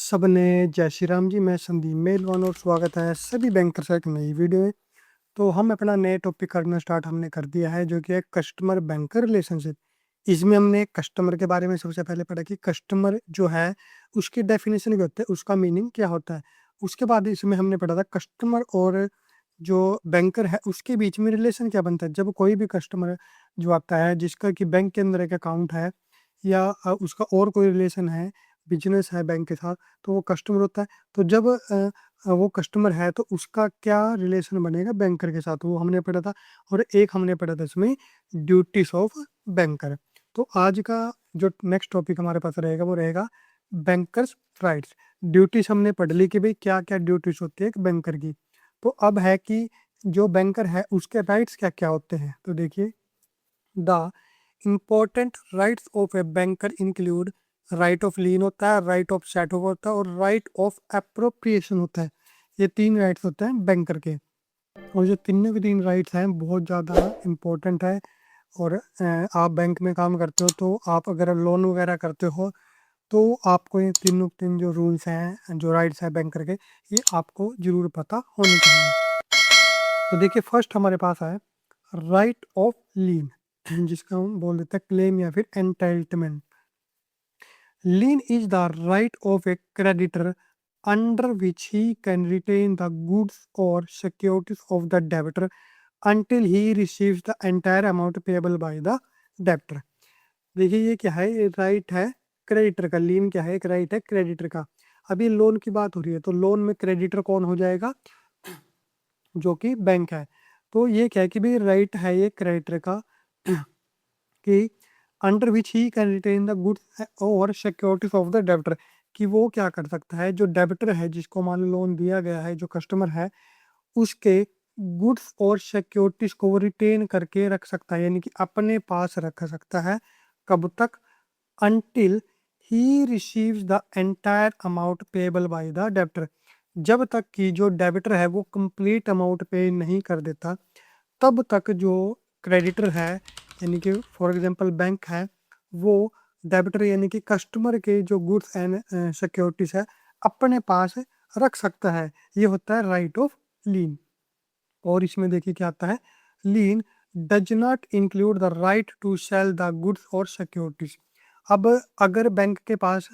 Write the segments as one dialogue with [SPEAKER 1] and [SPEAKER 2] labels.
[SPEAKER 1] सबने जय श्री राम जी। मैं संदीप मेलवान और स्वागत है सभी बैंकर्स का एक नई वीडियो में। तो हम अपना नए टॉपिक करना स्टार्ट हमने कर दिया है, जो कि है कस्टमर बैंकर रिलेशनशिप। इसमें हमने कस्टमर के बारे में सबसे पहले पढ़ा कि कस्टमर जो है उसकी डेफिनेशन क्या होता है, उसका मीनिंग क्या होता है। उसके बाद इसमें हमने पढ़ा था कस्टमर और जो बैंकर है उसके बीच में रिलेशन क्या बनता है। जब कोई भी कस्टमर जो आता है जिसका कि बैंक के अंदर एक अकाउंट है या उसका और कोई रिलेशन है, बिजनेस है बैंक के साथ, तो वो कस्टमर होता है। तो जब वो कस्टमर है तो उसका क्या रिलेशन बनेगा बैंकर के साथ, वो हमने पढ़ा था। और एक हमने पढ़ा था इसमें ड्यूटीज ऑफ बैंकर। तो आज का जो नेक्स्ट टॉपिक हमारे पास रहेगा वो रहेगा बैंकर्स राइट्स। ड्यूटीज हमने पढ़ ली कि भाई क्या क्या ड्यूटीज होती है एक बैंकर की। तो अब है कि जो बैंकर है उसके राइट्स क्या क्या होते हैं। तो देखिए, the important rights of a banker include right of lien होता है, राइट ऑफ सेट ओवर होता है और राइट ऑफ अप्रोप्रिएशन होता है। ये तीन राइट्स होते हैं बैंकर के। और जो तीनों के तीन राइट्स हैं बहुत ज़्यादा इम्पोर्टेंट है। और आप बैंक में काम करते हो तो आप अगर लोन वगैरह करते हो तो आपको ये तीनों तीन जो रूल्स हैं, जो राइट्स हैं बैंकर के, ये आपको ज़रूर पता होने चाहिए। तो देखिए, फर्स्ट हमारे पास है राइट ऑफ लीन, जिसका हम बोल देते हैं क्लेम या फिर entitlement. Lien is the right of a creditor under which he can retain the goods or securities of the debtor until he receives the entire amount payable by the debtor। देखिए, ये क्या है, ये right है creditor का। लीन क्या है, एक राइट है क्रेडिटर का। अभी लोन की बात हो रही है तो लोन में क्रेडिटर कौन हो जाएगा, जो कि बैंक है। तो ये क्या है कि भाई राइट है ये क्रेडिटर का कि under which he can retain the goods और सिक्योरिटीज ऑफ द डेबिटर, कि वो क्या कर सकता है, जो डेबिटर है जिसको मान लो लोन दिया गया है, जो कस्टमर है, उसके गुड्स और सिक्योरिटीज को वो रिटेन करके रख सकता है, यानी कि अपने पास रख सकता है। कब तक? Until he receives the entire amount payable by the debtor, जब तक कि जो डेबिटर है वो कंप्लीट अमाउंट पे नहीं कर देता, तब तक जो क्रेडिटर है, यानी कि फॉर एग्जांपल बैंक है, वो डेबिटर यानी कि कस्टमर के जो गुड्स एंड सिक्योरिटीज है अपने पास रख सकता है। ये होता है राइट ऑफ लीन। और इसमें देखिए क्या आता है, lien does not include the right to sell the goods और सिक्योरिटीज। अब अगर बैंक के पास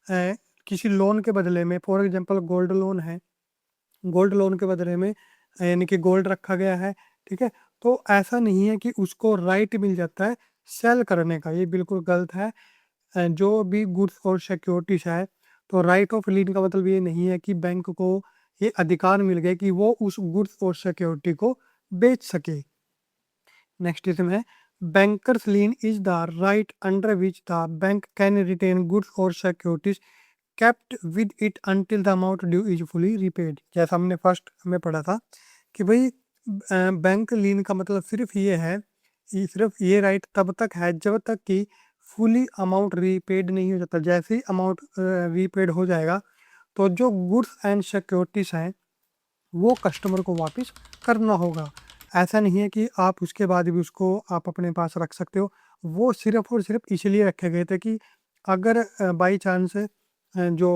[SPEAKER 1] किसी लोन के बदले में, फॉर एग्जांपल गोल्ड लोन है, गोल्ड लोन के बदले में यानी कि गोल्ड रखा गया है, ठीक है, तो ऐसा नहीं है कि उसको राइट मिल जाता है सेल करने का, ये बिल्कुल गलत है। जो भी गुड्स और सिक्योरिटीज है, तो राइट ऑफ लीन का मतलब ये नहीं है कि बैंक को ये अधिकार मिल गए कि वो उस गुड्स और सिक्योरिटी को बेच सके। नेक्स्ट इसमें है bankers lien is the right under which the bank can retain goods और securities kept with it until the amount due is fully repaid। जैसा हमने फर्स्ट में पढ़ा था कि भाई बैंक लीन का मतलब सिर्फ ये है, सिर्फ ये राइट तब तक है जब तक कि फुली अमाउंट रीपेड नहीं हो जाता। जैसे ही अमाउंट रीपेड हो जाएगा तो जो गुड्स एंड सिक्योरिटीज हैं वो कस्टमर को वापस करना होगा। ऐसा नहीं है कि आप उसके बाद भी उसको आप अपने पास रख सकते हो। वो सिर्फ और सिर्फ इसलिए रखे गए थे कि अगर बाई चांस जो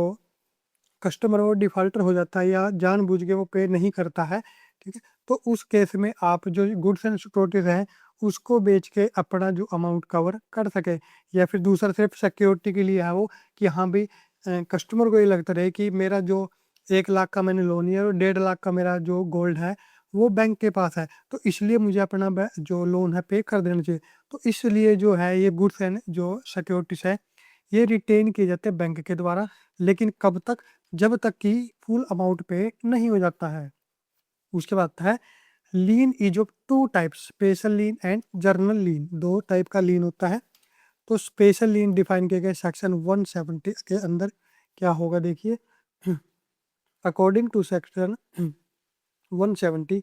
[SPEAKER 1] कस्टमर वो डिफ़ॉल्टर हो जाता है या जानबूझ के वो पे नहीं करता है, ठीक है, तो उस केस में आप जो गुड्स एंड सिक्योरिटीज़ हैं उसको बेच के अपना जो अमाउंट कवर कर सके। या फिर दूसरा सिर्फ सिक्योरिटी के लिए है वो, कि हाँ भाई कस्टमर को ये लगता रहे कि मेरा जो 1 लाख का मैंने लोन लिया और 1.5 लाख का मेरा जो गोल्ड है वो बैंक के पास है, तो इसलिए मुझे अपना जो लोन है पे कर देना चाहिए। तो इसलिए जो है ये गुड्स एंड जो सिक्योरिटीज़ है ये रिटेन किए जाते हैं बैंक के द्वारा। लेकिन कब तक? जब तक कि फुल अमाउंट पे नहीं हो जाता है। उसके बाद है lien is of two types, special lien and general lien. दो टाइप का लीन होता है। तो स्पेशल लीन डिफाइन किया गया सेक्शन 170 के अंदर। क्या होगा देखिए, according to section 170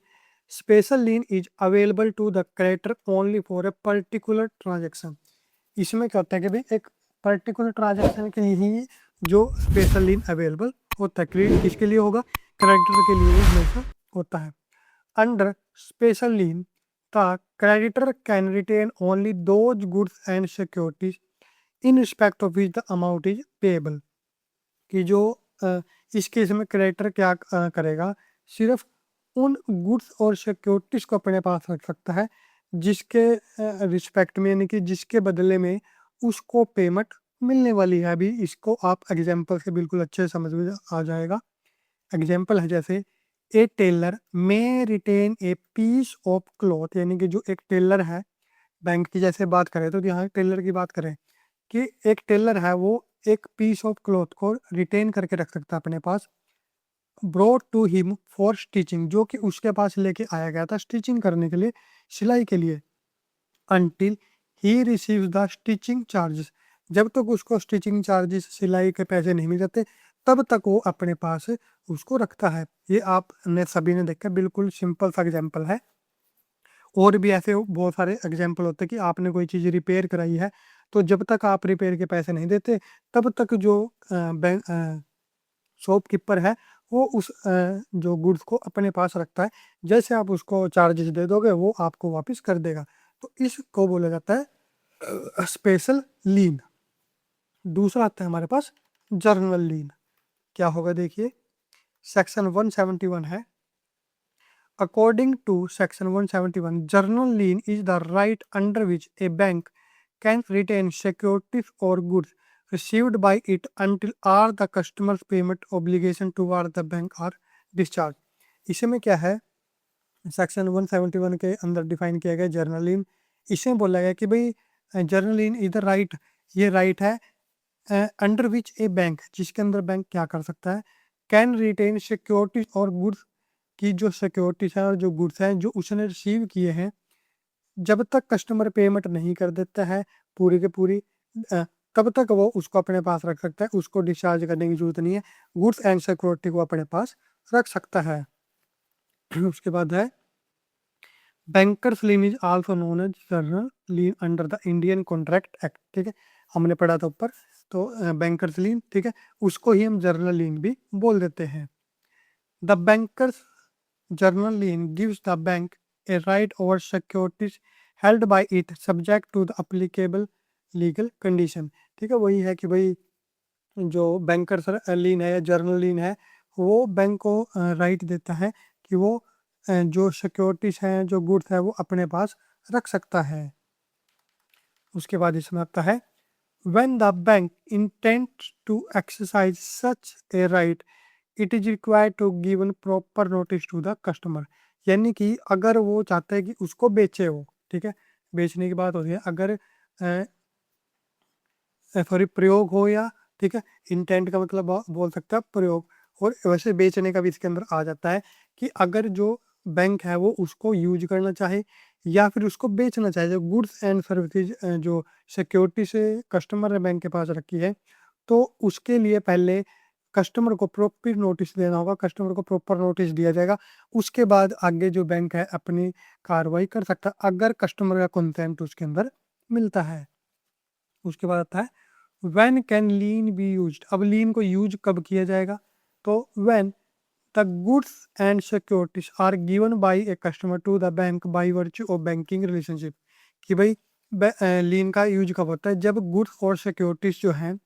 [SPEAKER 1] special lien is available to the creditor only for a particular transaction. इसमें क्या होता है कि भाई एक पर्टिकुलर ट्रांजैक्शन के लिए ही जो स्पेशल लीन अवेलेबल होता है। क्रेडिट किसके लिए होगा? क्रेडिटर के लिए हमेशा होता है। Under special lien the creditor can retain only those goods and securities in respect of which the amount is payable, कि जो इस केस में क्रेडिटर क्या करेगा, सिर्फ उन गुड्स और सिक्योरिटीज को अपने पास रख सकता है जिसके रिस्पेक्ट में, यानी कि जिसके बदले में उसको पेमेंट मिलने वाली है। अभी इसको आप एग्जाम्पल से बिल्कुल अच्छे से समझ में आ जाएगा। एग्जाम्पल है जैसे a tailor may retain a piece of cloth, यानी कि जो एक टेलर है, बैंक की जैसे बात करें तो यहाँ टेलर की बात करें कि एक टेलर है वो एक पीस ऑफ क्लॉथ को रिटेन करके रख सकता है अपने पास, brought to him for stitching, जो कि उसके पास लेके आया गया था स्टिचिंग करने के लिए, सिलाई के लिए, until he receives the stitching charges, जब तक उसको स्टिचिंग चार्जेस सिलाई के पैसे नहीं मिल जाते तब तक वो अपने पास उसको रखता है। ये आपने सभी ने देखा, बिल्कुल सिंपल सा एग्जाम्पल है। और भी ऐसे बहुत सारे एग्जाम्पल होते हैं कि आपने कोई चीज़ रिपेयर कराई है, तो जब तक आप रिपेयर के पैसे नहीं देते तब तक जो बैंक शॉपकीपर है वो उस जो गुड्स को अपने पास रखता है। जैसे आप उसको चार्जेस दे दोगे वो आपको वापस कर देगा। तो इसको बोला जाता है स्पेशल लीन। दूसरा आता है हमारे पास जर्नल लीन। क्या होगा देखिए, सेक्शन 171 है। According to Section 171, journal lien is the right under which a bank can retain securities or goods received by it until all the customer's payment obligation toward the bank are discharged। इसमें क्या है, section 171 के अंदर define किया गया journal लीन। इसमें बोला गया कि भाई journal lean is the right, ये राइट है अंडर विच ए बैंक, जिसके अंदर बैंक क्या कर सकता है, कैन रिटेन सिक्योरिटीज और गुड्स, की जो सिक्योरिटीज है और जो गुड्स हैं जो उसने रिसीव किए हैं, जब तक कस्टमर पेमेंट नहीं कर देता है पूरी के पूरी, तब तक वो उसको अपने पास रख सकता है, उसको डिस्चार्ज करने की जरूरत नहीं है, गुड्स एंड सिक्योरिटी को अपने पास रख सकता है। उसके बाद है bankers lien is also known as general lien under the Indian contract act. ठीक है, हमने पढ़ा था ऊपर, तो बैंकर्स लीन, ठीक है, उसको ही हम जर्नल लीन भी बोल देते हैं। The bankers general lien gives the bank a right over securities held by it subject to the applicable legal condition. ठीक है, वही है कि भाई जो बैंकर्स लीन है या जर्नल लीन है वो बैंक को राइट देता है कि वो जो सिक्योरिटीज हैं, जो गुड्स है वो अपने पास रख सकता है। उसके बाद इसमें आता है when the bank intends to exercise such a right it is required to give proper notice to the customer। यानी कि अगर वो चाहता है कि उसको बेचे वो, ठीक है, बेचने की बात होती है, अगर सॉरी प्रयोग हो या, ठीक है, इंटेंट का मतलब बोल सकता है प्रयोग, और वैसे बेचने का भी इसके अंदर आ जाता है कि अगर जो बैंक है वो उसको यूज करना चाहे या फिर उसको बेचना चाहे, जो गुड्स एंड सर्विसेज जो सिक्योरिटी से कस्टमर ने बैंक के पास रखी है, तो उसके लिए पहले कस्टमर को प्रॉपर नोटिस देना होगा, कस्टमर को प्रॉपर नोटिस दिया जाएगा, उसके बाद आगे जो बैंक है अपनी कार्रवाई कर सकता है अगर कस्टमर का कंसेंट उसके अंदर मिलता है। उसके बाद आता है when can lien be used. अब लीन को यूज कब किया जाएगा, तो when the goods and securities are given by a customer to the bank by virtue of banking relationship. कि भाई लीन का यूज कब होता है, जब गुड्स और सिक्योरिटीज जो हैं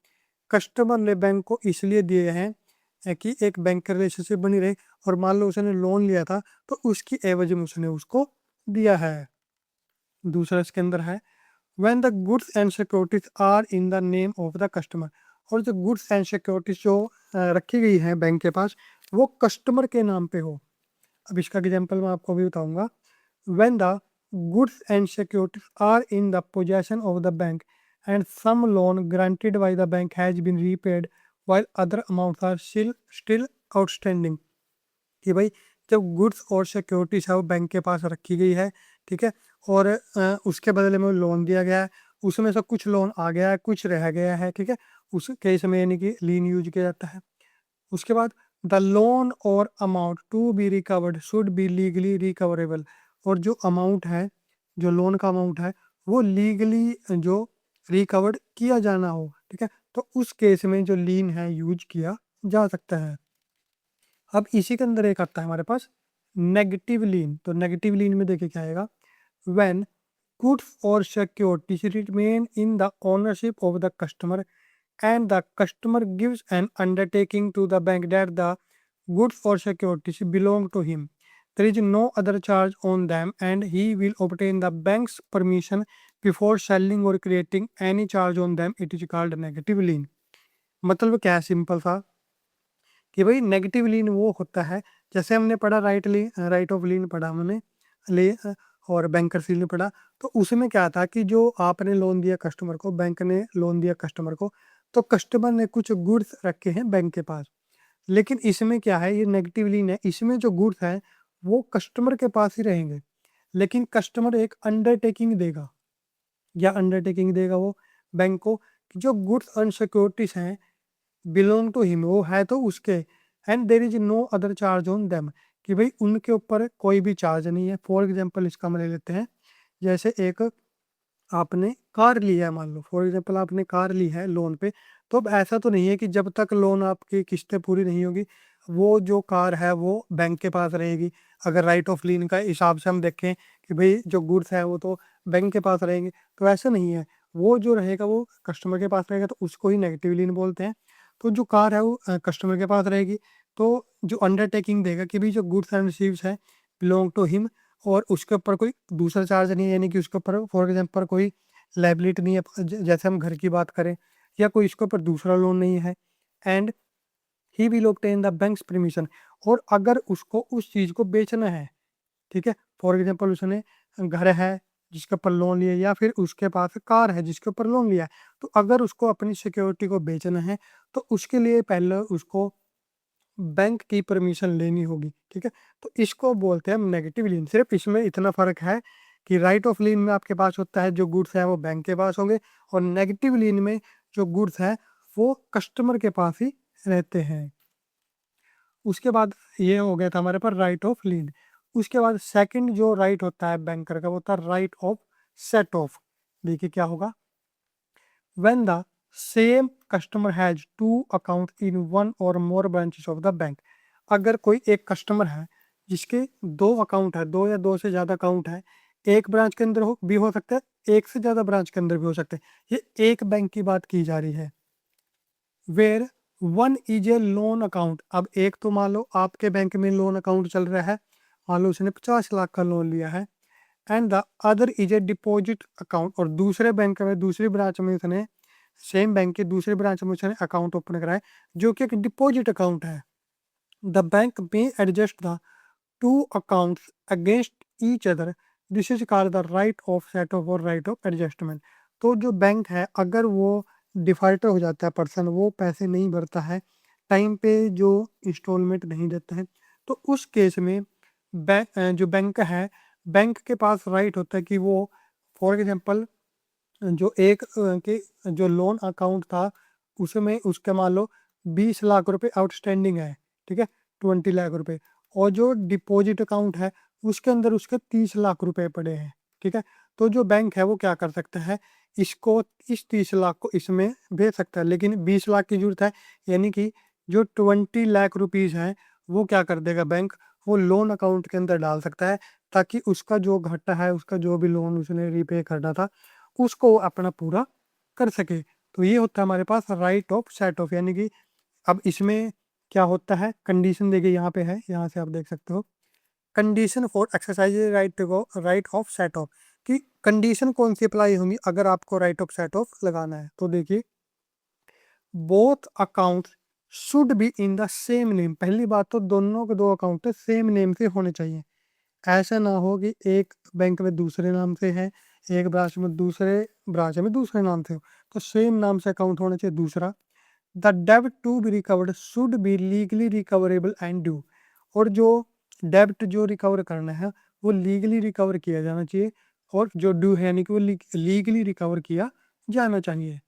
[SPEAKER 1] कस्टमर ने बैंक को इसलिए दिए हैं कि एक बैंक रिलेशनशिप बनी रहे, और मान लो उसने लोन लिया था तो उसकी एवज में उसने उसको दिया है। दूसरा इसके अंदर है when the goods and securities are in the name of the customer। और जो गुड्स एंड सिक्योरिटीज जो रखी गई हैं बैंक के पास वो कस्टमर के नाम पे हो। अब इसका एग्जांपल मैं आपको भी बताऊंगा। when the goods and securities are in the possession of the bank and some loan granted by the bank has been repaid while other amounts are still outstanding। कि भाई जब गुड्स और सिक्योरिटीज है वो बैंक के पास रखी गई है, ठीक है, और उसके बदले में लोन दिया गया है, उसमें से कुछ लोन आ गया है कुछ रह गया है, ठीक है, उस केस में यानी कि लीन यूज किया जाता है। उसके बाद the loan or amount to be recovered should be legally recoverable. और जो अमाउंट है, जो लोन का अमाउंट है वो लीगली जो रिकवर्ड किया जाना हो, ठीक है, तो उस केस में जो लीन है यूज किया जा सकता है। अब इसी के अंदर एक आता है हमारे पास नेगेटिव लीन। तो नेगेटिव लीन में देखिए क्या आएगा, व्हेन गुड्स और securities remain in the ownership of the customer and the customer gives an undertaking to the bank that the goods or securities belong to him, there is no other charge on them and he will obtain the bank's permission before selling or creating any charge on them. It is called negative lien. मतलब क्या है simple सा कि भाई negative लीन वो होता है, जैसे हमने पढ़ा राइट ऑफ लीन पढ़ा हमने ले और बैंकर्स लीन पढ़ा। तो उसमें क्या था कि जो आपने लोन दिया कस्टमर को, बैंक ने लोन दिया कस्टमर को, तो कस्टमर ने कुछ गुड्स रखे हैं बैंक के पास। लेकिन इसमें क्या है, ये नेगेटिव लीन है, इसमें जो गुड्स हैं वो कस्टमर के पास ही रहेंगे, लेकिन कस्टमर एक अंडरटेकिंग देगा, या अंडरटेकिंग देगा वो बैंक को कि जो गुड्स एंड सिक्योरिटीज हैं बिलोंग टू हिम, वो है तो उसके, and there is no other charge on them, कि भाई उनके ऊपर कोई भी चार्ज नहीं है। फॉर एग्जाम्पल इसका हम ले लेते हैं, जैसे एक आपने कार ली है, मान लो फॉर एग्जाम्पल आपने कार ली है लोन पे, तो अब ऐसा तो नहीं है कि जब तक लोन आपकी किस्तें पूरी नहीं होगी वो जो कार है वो बैंक के पास रहेगी। अगर राइट ऑफ लीन का हिसाब से हम देखें कि भाई जो गुड्स है वो तो बैंक के पास रहेंगे, तो ऐसा नहीं है, वो जो रहेगा वो कस्टमर के पास रहेगा, तो उसको ही नेगेटिव लीन बोलते हैं। तो जो कार है वो कस्टमर के पास रहेगी, तो जो अंडरटेकिंग देगा कि भाई जो गुड्स एंड रिसीव्स है बिलोंग टू हिम, और उसके ऊपर कोई दूसरा चार्ज नहीं है, यानी कि उसके ऊपर फॉर एग्जांपल कोई लायबिलिटी नहीं है, जैसे हम घर की बात करें, या कोई इसके ऊपर दूसरा लोन नहीं है। And he will obtain the banks permission, और अगर उसको उस चीज़ को बेचना है, ठीक है, फॉर एग्जांपल उसने घर है जिसके ऊपर लोन लिया, या फिर उसके पास कार है जिसके ऊपर लोन लिया है, तो अगर उसको अपनी सिक्योरिटी को बेचना है तो उसके लिए पहले उसको बैंक की परमिशन लेनी होगी, ठीक है। तो इसको बोलते हैं हम नेगेटिव लीन। सिर्फ इसमें इतना फ़र्क है कि राइट ऑफ लीन में आपके पास होता है जो गुड्स हैं वो बैंक के पास होंगे, और नेगेटिव लीन में जो गुड्स हैं वो कस्टमर के पास ही रहते हैं। उसके बाद ये हो गया था हमारे पास राइट ऑफ लीन। उसके बाद सेकंड जो राइट होता है बैंकर का वो होता है राइट ऑफ सेट ऑफ। देखिए क्या होगा, when the same customer has two accounts in one or more branches of the bank, अगर कोई एक कस्टमर है जिसके दो अकाउंट है, दो या दो से ज़्यादा अकाउंट है, एक ब्रांच के अंदर भी हो सकता है, एक से ज़्यादा ब्रांच के अंदर भी हो सकते हैं, ये एक बैंक की बात की जा रही है। Where one is a loan account, अब एक तो मान लो आपके बैंक में लोन अकाउंट चल रहा है, मान लो उसने 50 लाख का लोन लिया है, and the other is a deposit account, और दूसरे बैंक में दूसरी ब्रांच में उसने, सेम बैंक के दूसरे ब्रांच में उसने अकाउंट ओपन कराया जो कि एक डिपॉजिट अकाउंट है। द बैंक में adjust the two accounts against each other, this is called the right of set of और राइट ऑफ एडजस्टमेंट। तो जो बैंक है अगर वो डिफॉल्टर हो जाता है पर्सन, वो पैसे नहीं भरता है, टाइम पे जो इंस्टॉलमेंट नहीं देता है, तो उस केस में जो बैंक है, बैंक के पास राइट होता है कि वो फॉर एग्जांपल जो एक के जो लोन अकाउंट था उसमें उसके मान लो 20 लाख रुपए आउटस्टैंडिंग है, ठीक है, 20 लाख रुपए, और जो डिपॉजिट अकाउंट है उसके अंदर उसके 30 लाख रुपए पड़े हैं, ठीक है। तो जो बैंक है वो क्या कर सकता है, इसको इस 30 लाख को इसमें भेज सकता है, लेकिन 20 लाख की जरूरत है, यानी कि जो 20 लाख रुपीज़ हैं वो क्या कर देगा बैंक, वो लोन अकाउंट के अंदर डाल सकता है, ताकि उसका जो घाटा है, उसका जो भी लोन उसने रीपे करना था उसको अपना पूरा कर सके। तो ये होता है हमारे पास राइट ऑफ सेट ऑफ, यानी कि अब इसमें क्या होता है, कंडीशन देखिए यहाँ पे है, यहाँ से आप देख सकते हो condition for exercise right of set of, कि कंडीशन कौन सी अप्लाई होंगी अगर आपको राइट ऑफ सेट ऑफ लगाना है। तो देखिए, both account should be in the same name, पहली बात तो दोनों के दो अकाउंट सेम नेम से होने चाहिए। ऐसा ना हो कि एक बैंक में दूसरे नाम से है, एक ब्रांच में दूसरे नाम से हो, तो सेम नाम से अकाउंट होना चाहिए। दूसरा, द डेब्ट to be recovered should be legally recoverable and due, और जो डेब्ट जो रिकवर करना है वो लीगली रिकवर किया जाना चाहिए, और जो ड्यू है यानी कि वो लीगली रिकवर किया जाना चाहिए।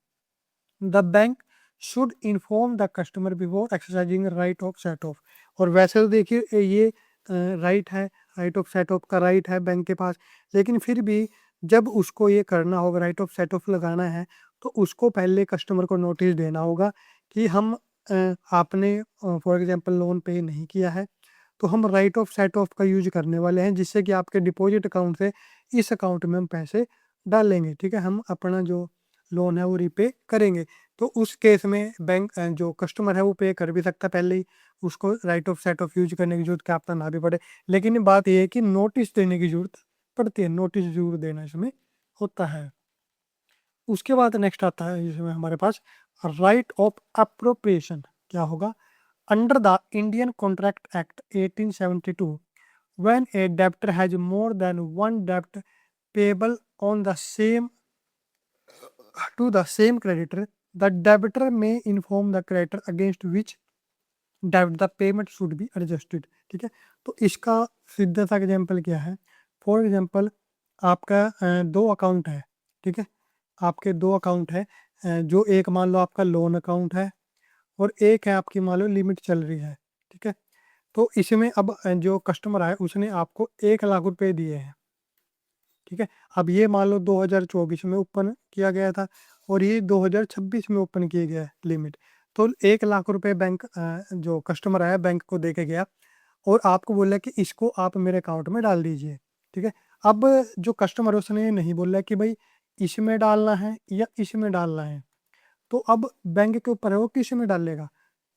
[SPEAKER 1] The bank should inform the customer before exercising right of set of, और वैसे तो देखिए ये राइट है, राइट ऑफ सेट ऑफ का राइट है बैंक के पास, लेकिन फिर भी जब उसको ये करना होगा, राइट ऑफ सेट ऑफ लगाना है, तो उसको पहले कस्टमर को नोटिस देना होगा कि हम आपने फॉर एग्जांपल लोन पे नहीं किया है, तो हम राइट ऑफ सेट ऑफ का यूज करने वाले हैं, जिससे कि आपके डिपॉजिट अकाउंट से इस अकाउंट में हम पैसे डालेंगे, ठीक है। हम अपना जो लोन है वो रीपे करेंगे। तो उस केस में बैंक जो कस्टमर है वो पे कर भी सकता है पहले ही, उसको right of set of use करने की जरूरत क्या पता ना भी पड़े। लेकिन बात ये है कि नोटिस देने की जरूरत पड़ती है, नोटिस जरूर देना इसमें होता है। उसके बाद नेक्स्ट आता है इसमें हमारे पास राइट ऑफ अप्रोप्रिएशन। क्या होगा? Under the Indian contract act 1872, when a debtor has more than one debt payable on the same to the same creditor, the debtor may inform the creditor against which debt the payment should be adjusted। ठीक है, तो इसका सीधा सा example क्या है? For example आपका दो अकाउंट है, ठीक है, आपके दो अकाउंट है, जो एक मान लो आपका लोन अकाउंट है और एक है आपकी मान लो लिमिट चल रही है, ठीक है। तो इसमें अब जो कस्टमर है उसने आपको 1 लाख रुपए दिए हैं, ठीक है। अब ये मान लो 2024 में ओपन किया गया था और ये 2026 में ओपन किया गया है लिमिट। तो 1 लाख रुपए बैंक जो कस्टमर आया बैंक को दे के गया और आपको बोला कि इसको आप मेरे अकाउंट में डाल दीजिए, ठीक है। अब जो कस्टमर है उसने ये नहीं बोला कि भाई इसमें डालना है या इसमें डालना है, तो अब बैंक के ऊपर है वो किस में डालेगा,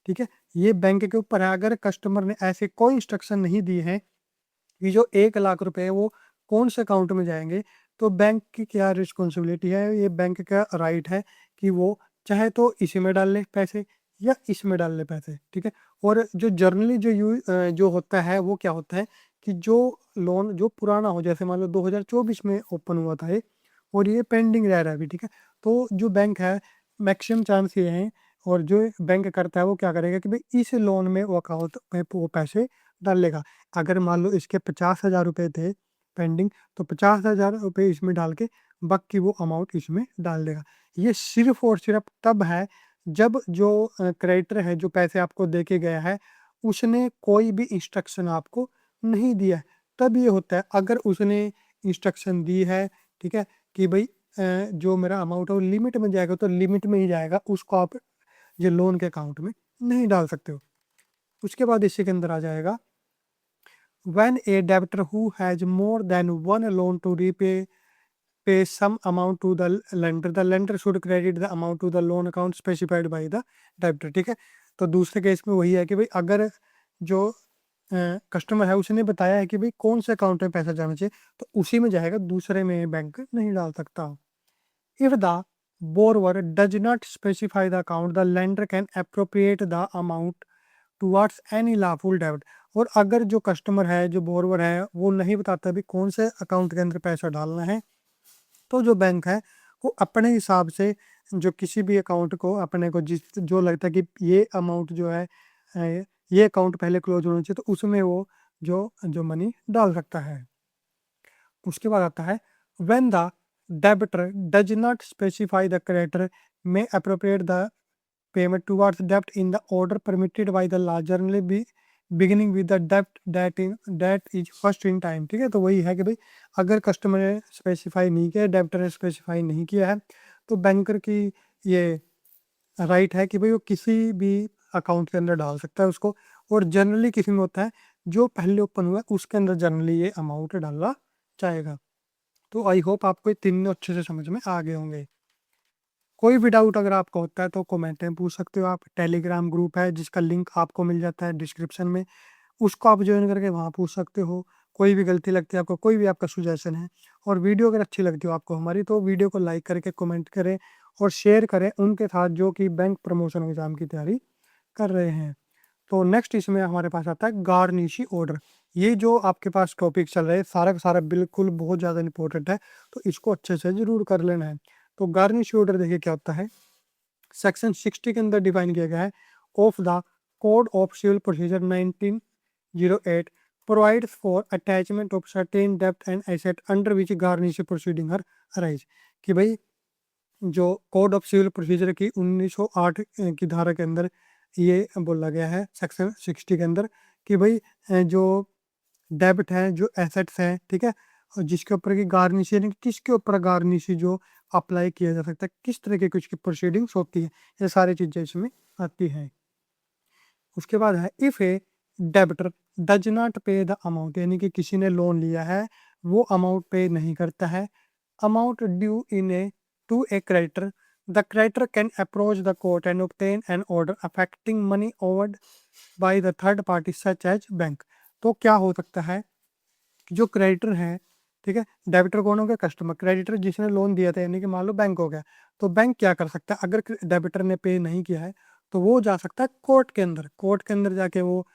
[SPEAKER 1] ठीक है। ये बैंक के ऊपर है। अगर कस्टमर ने ऐसे कोई इंस्ट्रक्शन नहीं दी है कि जो 1 लाख रुपए है वो कौन से अकाउंट में जाएंगे, तो बैंक की क्या रिस्पॉन्सिबिलिटी है, ये बैंक का राइट है कि वो चाहे तो इसी में डाल ले पैसे या इसमें डाल ले पैसे, ठीक है। और जो जर्नली जो होता है वो क्या होता है कि जो लोन जो पुराना हो, जैसे मान लो 2024 में ओपन हुआ था ये और ये पेंडिंग रह रहा है अभी, ठीक है। तो जो बैंक है मैक्सिमम चांस ये हैं, और जो बैंक करता है वो क्या करेगा कि भाई इस लोन में वो अकाउंट में वो पैसे डालेगा। अगर मान लो इसके 50,000 रुपये थे पेंडिंग, तो 50,000 रुपये इसमें डाल के बाकी वो अमाउंट इसमें डाल देगा। ये सिर्फ और सिर्फ तब है जब जो क्रेडिटर है जो पैसे आपको दे के गया है उसने कोई भी इंस्ट्रक्शन आपको नहीं दिया है, तब ये होता है। अगर उसने इंस्ट्रक्शन दी है, ठीक है, कि भाई जो मेरा अमाउंट है वो लिमिट में जाएगा तो लिमिट में ही जाएगा, उसको आप ये लोन के अकाउंट में नहीं डाल सकते हो। उसके बाद इसी के अंदर आ जाएगा when a debtor who has more than one loan to repay pay some amount to the lender should credit the amount to the loan account specified by the debtor। ठीक है, तो दूसरे केस में वही है कि भाई अगर जो कस्टमर है उसने बताया है कि भाई कौन से अकाउंट में पैसा जाना चाहिए तो उसी में जाएगा, दूसरे में बैंक नहीं डाल सकता। If the borrower does not specify the account, the lender can appropriate the amount towards any lawful debt। और अगर जो कस्टमर है जो बोरवर है वो नहीं बताता भी कौन से अकाउंट के अंदर पैसा डालना है, तो जो बैंक है वो अपने हिसाब से जो किसी भी अकाउंट को अपने को जिस जो लगता है कि ये अमाउंट जो है ये अकाउंट पहले क्लोज होना चाहिए तो उसमें वो जो जो मनी डाल सकता है। उसके बाद आता है when the debtor does not specify the creditor may appropriate the payment towards debt in the order permitted by the law, generally be beginning with the debt is first in time। ठीक है, तो वही है कि भाई अगर customer ने specify नहीं किया, डेब्टर ने स्पेसिफाई नहीं किया है, तो बैंकर की ये राइट है कि भाई वो किसी भी अकाउंट के अंदर डाल सकता है उसको। और जनरली किसी में होता है जो पहले ओपन हुआ है उसके अंदर जनरली ये अमाउंट डाला जाएगा। तो आई होप आपको ये तीनों अच्छे से समझ में आ गए होंगे। कोई भी डाउट अगर आपको होता है तो कमेंट में पूछ सकते हो आप। टेलीग्राम ग्रुप है जिसका लिंक आपको मिल जाता है डिस्क्रिप्शन में, उसको आप ज्वाइन करके वहाँ पूछ सकते हो। कोई भी गलती लगती है आपको, कोई भी आपका सुजेशन है, और वीडियो अगर अच्छी लगती हो आपको हमारी, तो वीडियो को लाइक करके कमेंट करें और शेयर करें उनके साथ जो कि बैंक प्रमोशन एग्जाम की तैयारी कर रहे हैं। तो नेक्स्ट इसमें हमारे पास आता है गार्निशी ऑर्डर। ये जो आपके पास टॉपिक चल रहे हैं सारा का सारा बिल्कुल बहुत ज़्यादा इंपॉर्टेंट है, तो इसको अच्छे से ज़रूर कर लेना है। तो गार्निशी ऑर्डर देखिए क्या होता है। सेक्शन 60 के अंदर डिफाइन किया गया है of the code of civil procedure 1908 provides for attachment of certain डेब्ट and asset under which garnishee proceeding are arise. कि भाई जो कोड ऑफ सिविल प्रोसीजर की 1908 की धारा के अंदर ये बोला गया है सेक्शन 60 के अंदर कि भाई जो डेबिट है जो एसेट्स हैं, ठीक है, और जिसके ऊपर की गार्निशी यानी किसके ऊपर गार्निशी जो अप्लाई किया जा सकता है, किस तरह की कुछ की प्रोसीडिंग्स होती है, ये सारी चीज़ें इसमें आती हैं। उसके बाद है if A debtor does not पे द अमाउंट, यानी कि किसी ने लोन लिया है वो अमाउंट पे नहीं करता है, amount due in a to a creditor the creditor can approach the court and obtain an order affecting money owed by the third party such as bank. तो क्या हो सकता है, जो क्रेडिटर है, ठीक है, डेबिटर कौन हो गया, कस्टमर, क्रेडिटर जिसने लोन दिया था यानी कि मान लो बैंक हो गया। तो बैंक क्या कर सकता है, अगर डेबिटर ने पे नहीं किया है तो वो जा सकता है कोर्ट के अंदर। कोर्ट के अंदर जाके वो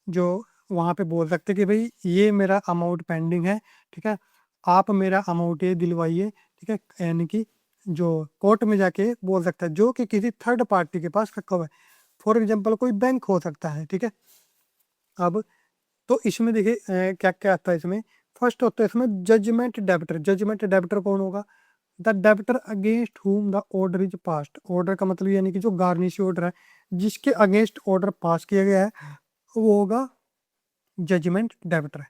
[SPEAKER 1] जो वहाँ पे बोल सकते कि भाई ये मेरा अमाउंट पेंडिंग है, ठीक है, आप मेरा अमाउंट ये दिलवाइए, ठीक है, यानी कि जो कोर्ट में जाके बोल सकता है, जो कि किसी थर्ड पार्टी के पास रखा हुआ है। फॉर एग्जाम्पल कोई बैंक हो सकता है, ठीक है। अब तो इसमें देखिए क्या क्या आता है इसमें। फर्स्ट होता है इसमें जजमेंट डेबिटर। जजमेंट डेबिटर कौन होगा, the debtor against whom the order is passed. Order का मतलब यानी कि जो गार्निश ऑर्डर है, जिसके अगेंस्ट ऑर्डर पास किया गया है, वो होगा जजमेंट डेबिटर।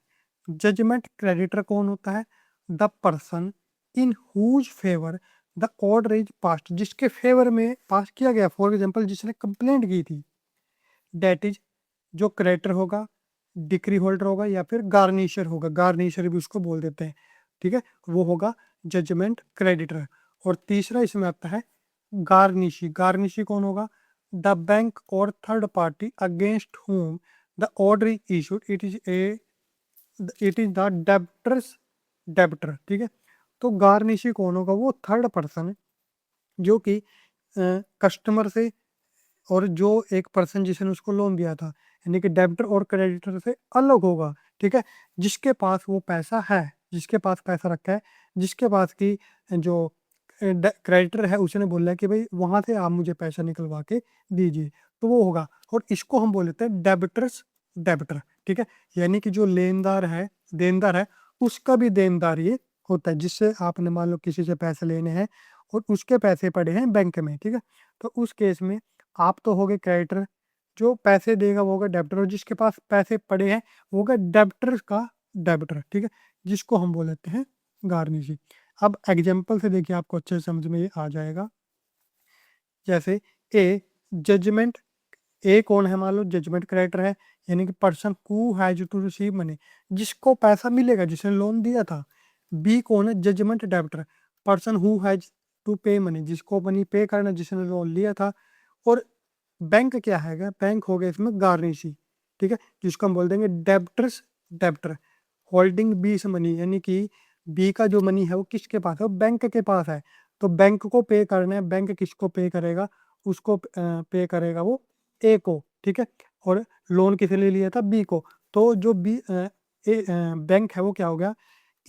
[SPEAKER 1] जजमेंट क्रेडिटर कौन होता है, the person in whose favour the order is passed, जिसके फेवर में पास किया गया। फॉर एग्जाम्पल जिसने कंप्लेंट की थी, डेट इज जो क्रेडिटर होगा, डिक्री होल्डर होगा या फिर गार्निशर होगा, गार्निशर भी उसको बोल देते हैं, ठीक है, वो होगा जजमेंट क्रेडिटर। और तीसरा इसमें आता है गार्निशी। गार्निशी कौन होगा, द बैंक और third party against whom the order is issued, it is the debtor's debtor, ठीक है। तो गार्निशी कौन होगा, वो थर्ड पर्सन जो कि कस्टमर से और जो एक पर्सन जिसने उसको लोन दिया था, यानी कि डेबिटर और क्रेडिटर से अलग होगा, ठीक है, जिसके पास वो पैसा है, जिसके पास पैसा रखा है, जिसके पास की जो क्रेडिटर है उसने बोला है कि भाई वहां से आप मुझे पैसा निकलवा के दीजिए, तो वो होगा। और इसको हम बोल लेते हैं डेबिटर्स डेबिटर, ठीक है, यानी कि जो लेनदार है, देनदार है, उसका भी देनदार ये होता है, जिससे आपने मान लो किसी से पैसे लेने हैं और उसके पैसे पड़े हैं बैंक में, ठीक है, तो उस केस में आप तो हो गए क्रेडिटर, जो पैसे देगा वो होगा डेबिटर, और जिसके पास पैसे पड़े हैं वो होगा डेबिटर का डेबिटर, ठीक है, जिसको हम बोल देते हैं गार्निशी। अब एग्जाम्पल से देखिए आपको अच्छे से समझ में ये आ जाएगा। जैसे ए जजमेंट, ए कौन है, मान लो जजमेंट क्रेडिटर है, यानी कि person who has to receive money, जिसको पैसा मिलेगा, जिसने लोन दिया था। बी कौन है, judgment debtor, person who has to pay money, जिसको मनी पे करना, जिसने लोन लिया था। और बैंक क्या है, बैंक हो गया इसमें गार्निशी, ठीक है, जिसको हम बोल देंगे डेब्टर्स डेब्टर। होल्डिंग बी से मनी, यानी कि बी का जो मनी है वो किसके पास है, वो बैंक के पास है। तो बैंक को पे करना है, बैंक किसको पे करेगा, उसको पे करेगा वो ए को, ठीक है, और लोन किसने लिया था, बी को। तो जो बी बैंक है वो क्या हो गया,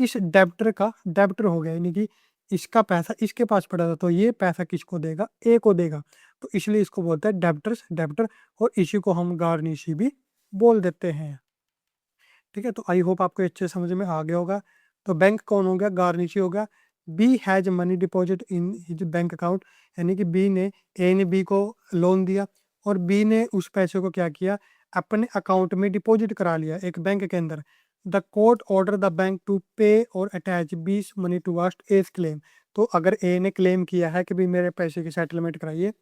[SPEAKER 1] इस डेब्टर का डेब्टर हो गया, यानी कि इसका पैसा इसके पास पड़ा था, तो ये पैसा किसको देगा, ए को देगा। तो इसलिए इसको बोलते हैं डेब्टर्स डेब्टर, और इसी को हम गार्निशी भी बोल देते हैं, ठीक है। तो आई होप आपको अच्छे से समझ में आ गया होगा। तो बैंक कौन हो गया, गार्निशी हो गया। B has money deposit in his bank account, यानी कि बी ने, ए ने बी को लोन दिया और बी ने उस पैसे को क्या किया, अपने अकाउंट में डिपॉजिट करा लिया एक बैंक के अंदर। The court order the bank to pay or attach B's money to vast S claim. तो अगर ए ने क्लेम किया है कि भाई मेरे पैसे की सेटलमेंट कराइए,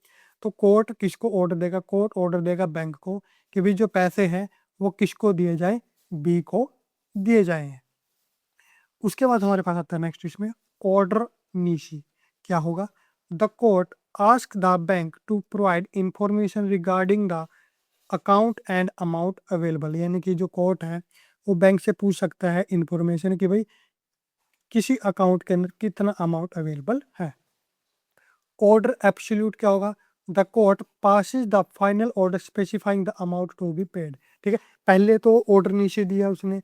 [SPEAKER 1] तो कोर्ट किसको ऑर्डर देगा, कोर्ट ऑर्डर देगा बैंक को कि भाई जो पैसे हैं वो किसको दिए जाए, बी को दिए जाए। उसके बाद हमारे पास आता है नेक्स्ट इसमें ऑर्डर नीशी। क्या होगा, the court ask the bank to provide information regarding the account and amount available, यानी कि जो कोर्ट है वो बैंक से पूछ सकता है इंफॉर्मेशन कि भाई किसी अकाउंट के अंदर कितना अमाउंट अवेलेबल है। ऑर्डर एब्सोल्यूट क्या होगा, the court passes the final order specifying the amount to be paid, ठीक है, पहले तो ऑर्डर नीचे दिया उसने,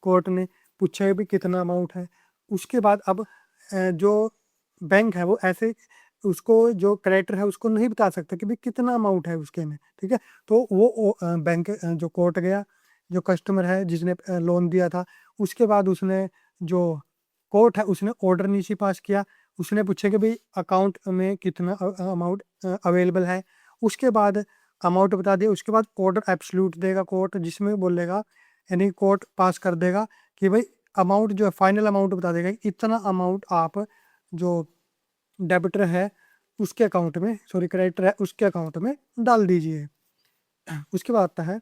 [SPEAKER 1] कोर्ट ने पूछा है भी कितना अमाउंट है। उसके बाद अब जो बैंक है वो ऐसे उसको, जो क्रेडिटर है उसको नहीं बता सकता कि भाई कितना अमाउंट है उसके में, ठीक है। तो वो बैंक जो कोर्ट गया, जो कस्टमर है जिसने लोन दिया था, उसके बाद उसने जो कोर्ट है उसने ऑर्डर नीचे पास किया, उसने पूछा कि भाई अकाउंट में कितना अमाउंट अवेलेबल है। उसके बाद अमाउंट बता दिया, उसके बाद ऑर्डर एब्सोल्यूट देगा कोर्ट, जिसमें बोलेगा, यानी कोर्ट पास कर देगा कि भाई अमाउंट जो है फाइनल अमाउंट बता देगा कि इतना अमाउंट आप जो डेबिटर है उसके अकाउंट में, सॉरी क्रेडिटर है उसके अकाउंट में डाल दीजिए। उसके बाद आता है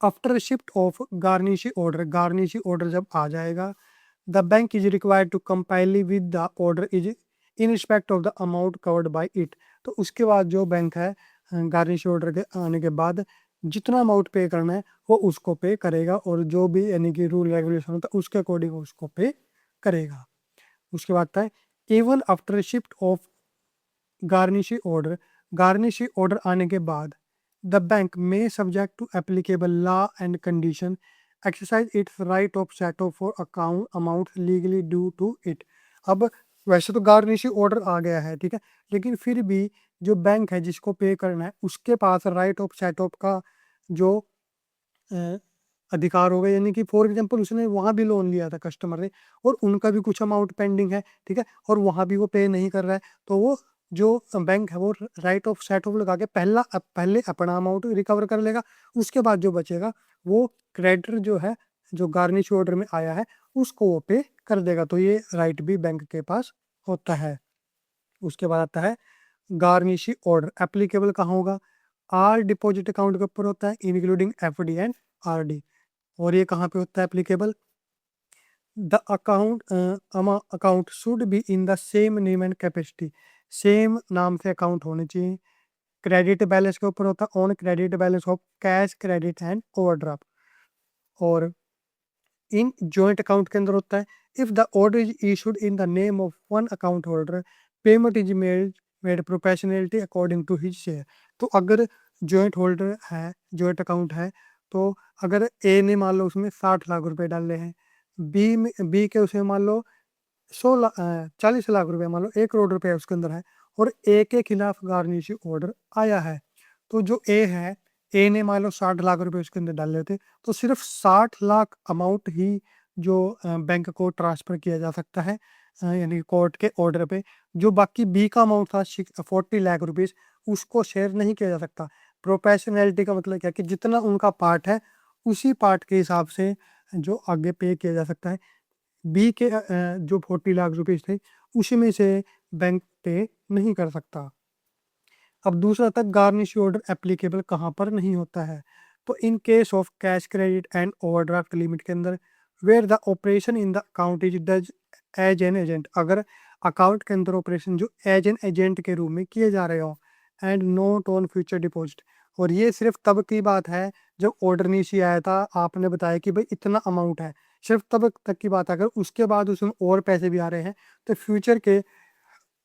[SPEAKER 1] after receipt of garnishee order. Garnishee order जब आ जाएगा, the bank is required to compile with the order is in respect of the amount covered by it. तो उसके बाद जो बैंक है गारंटी ऑर्डर के आने के बाद जितना अमाउंट पे करना है वो उसको पे करेगा, और जो भी यानी कि रूल रेगुलेशन होता है उसके अकॉर्डिंग उसको पे करेगा। उसके बाद आता है even after shift of garnishee order आने के बाद द बैंक में subject to applicable law and condition exercise its right of set off for account amount legally due to it. अब वैसे तो गार्निशी ऑर्डर आ गया है, ठीक है, लेकिन फिर भी जो बैंक है जिसको पे करना है उसके पास राइट ऑफ सेट ऑफ का जो अ, अधिकार हो गए, यानी कि फॉर एग्जांपल उसने वहाँ भी लोन लिया था कस्टमर ने, और उनका भी कुछ अमाउंट पेंडिंग है, ठीक है, और वहाँ भी वो पे नहीं कर रहा है, तो वो जो बैंक है वो राइट ऑफ सेट ऑफ लगा के पहले अपना अमाउंट रिकवर कर लेगा। उसके बाद जो बचेगा वो क्रेडिटर जो है जो गार्निश ऑर्डर में आया है उसको वो पे कर देगा। तो ये राइट भी बैंक के पास होता है। उसके बाद आता है गार्निशी ऑर्डर एप्लीकेबल कहाँ होगा? आर डिपॉजिट अकाउंट के ऊपर होता है इंक्लूडिंग एफडी एंड आरडी। और ये कहाँ पे होता है applicable? The account should be in the same name and capacity. Same नाम से अकाउंट होने चाहिए। क्रेडिट बैलेंस के ऊपर होता है on credit balance of cash credit and overdraft. और इन जॉइंट अकाउंट के अंदर होता है if the order is issued in the name of one account holder payment is made proportionality according to his share. तो अगर joint holder है, joint account है, तो अगर ए ने मान लो उसमें 60 लाख रुपए डाले हैं, बी के उसमें मान लो 40 लाख रुपए, मान लो 1 करोड़ रुपए उसके अंदर है, और ए के खिलाफ गार्निशी ऑर्डर आया है, तो जो ए है, ए ने मान लो 60 लाख रुपए उसके अंदर डाले थे, तो सिर्फ 60 लाख अमाउंट ही जो बैंक को ट्रांसफर किया जा सकता है, यानी कोर्ट के ऑर्डर पे। जो बाकी बी का अमाउंट था 40 लाख रुपीज, उसको शेयर नहीं किया जा सकता। प्रोफेशनैलिटी का मतलब क्या कि जितना उनका पार्ट है उसी पार्ट के हिसाब से जो आगे पे किया जा सकता है। बी के जो 40 लाख रुपीज थे उसी में से बैंक पे नहीं कर सकता। अब दूसरा था गार्निश ऑर्डर एप्लीकेबल कहाँ पर नहीं होता है? तो in case of cash credit and overdraft limit के अंदर where the operation in the account is does as an agent. अगर अकाउंट के अंदर ऑपरेशन जो एज एन एजेंट के रूप में किए जा रहे हो and note on future deposit. और ये सिर्फ तब की बात है जब ऑर्डर नीचे आया था, आपने बताया कि भाई इतना अमाउंट है, सिर्फ तब तक की बात है। अगर उसके बाद उसमें और पैसे भी आ रहे हैं तो फ्यूचर के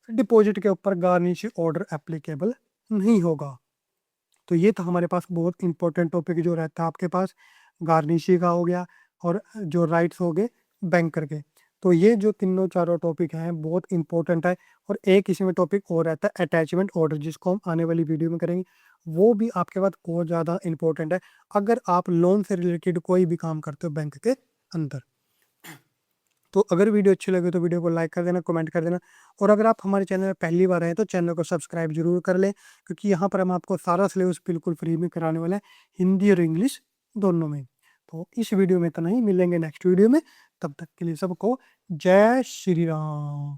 [SPEAKER 1] डिपॉजिट के ऊपर गार्निश ऑर्डर एप्लीकेबल नहीं होगा। तो ये था हमारे पास बहुत इंपॉर्टेंट टॉपिक जो रहता है आपके पास, गार्निशी का हो गया और जो राइट्स हो गए बैंकर के। तो ये जो तीनों चारों टॉपिक हैं बहुत इंपॉर्टेंट है। और एक इसमें टॉपिक और रहता है अटैचमेंट ऑर्डर, जिसको हम आने वाली वीडियो में करेंगे। वो भी आपके पास बहुत ज़्यादा इंपॉर्टेंट है अगर आप लोन से रिलेटेड कोई भी काम करते हो बैंक के अंदर। तो अगर वीडियो अच्छी लगे तो वीडियो को लाइक कर देना, कमेंट कर देना, और अगर आप हमारे चैनल में पहली बार आए तो चैनल को सब्सक्राइब जरूर कर लें, क्योंकि यहाँ पर हम आपको सारा सिलेबस बिल्कुल फ्री में कराने वाला है, हिंदी और इंग्लिश दोनों में। तो इस वीडियो में इतना ही, मिलेंगे नेक्स्ट वीडियो में। तब तक के लिए सबको जय श्री राम।